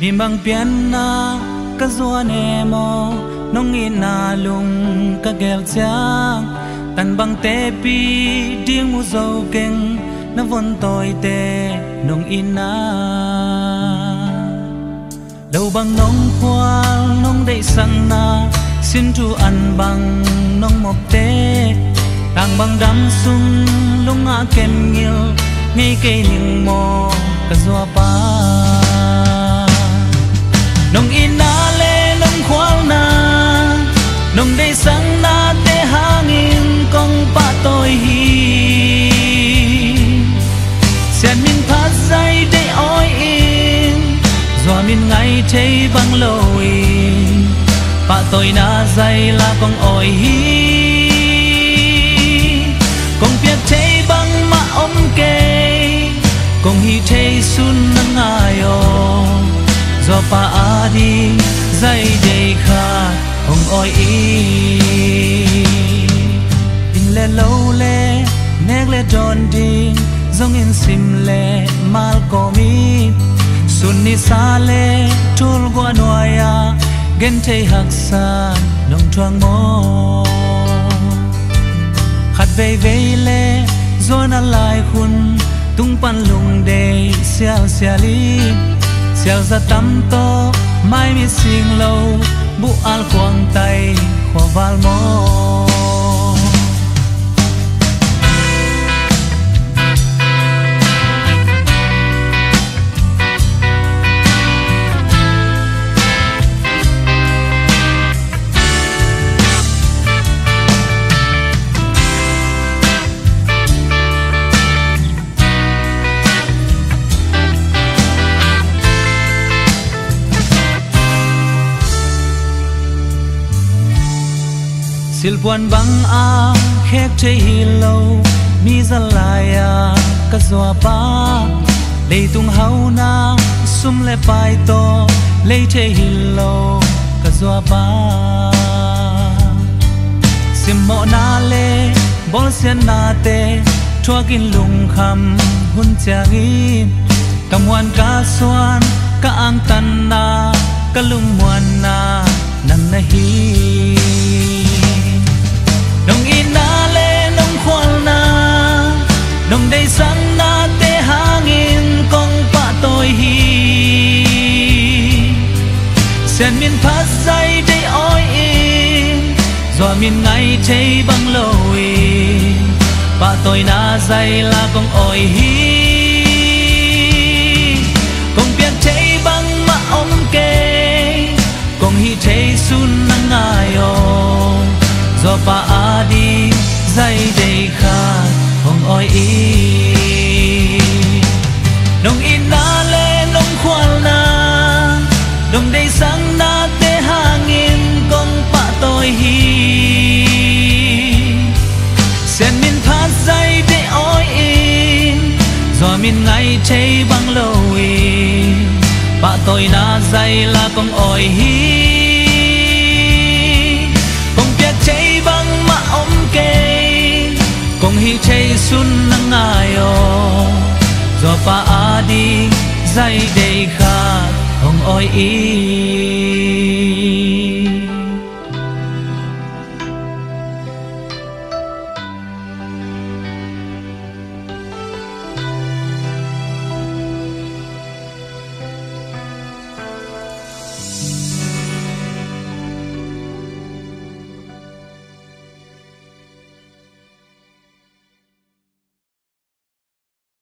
mi mang pian na ka zua ne mo nong ina lung ka gel chang tan bang te pi ding mu zo keng na von toi te nong ina đâu bang nong khoal nong dei sang na xin tu an bang nong mop te tang bang dam sum lung a kem ngil ngay cây ning mo ka zua pa nong ina le nong khoal na nong dei sang na te hangin kong pa tôi hi sen min phat dai de oi in zua min ngai thei bang loi pa tôi na dai la kong oi hi kong piak thei bang ma om ke kong hi thei sun na ayo do pa adi dai dei kha hong oi i in le lo le nek le don ding zong in sim le mal ko mi sun ni sa le tul gwa noya gen thei hak sa nong thuang mo khat vei vei le zona lai khun tung pan lung de sial siali sial za tam to mai mi sing lo bu al quang tay khwa val mo silpuan bang a khek che hi lo mi zalaya ka zua pa leitung hauna sum le pai to lei che hi lo ka zua pa sim mo na le bol sian na te thuakin lung kham hun changi kamwan ka suan ka ang tan na ka lung muan na nan na hi nong ina le nong khoal na nong dei sang na te hangin kong pa tôi hi sen min phat dai dei oi in zo min ngai thei bang loi pa tôi na dai la kong oi hi kong piak thei bang ma om ke kong hi thei sun na ngayo do pa adi dai dei kha hong oi i nong ina le nong khoal na nong dei sang na te hangin kong pa tôi hi sen min phat dai de oi in do min ngai thei bang loi pa tôi na dai la kong oi hi kong hi thei sun na ngayo do pa adi dai dei kha hong oi i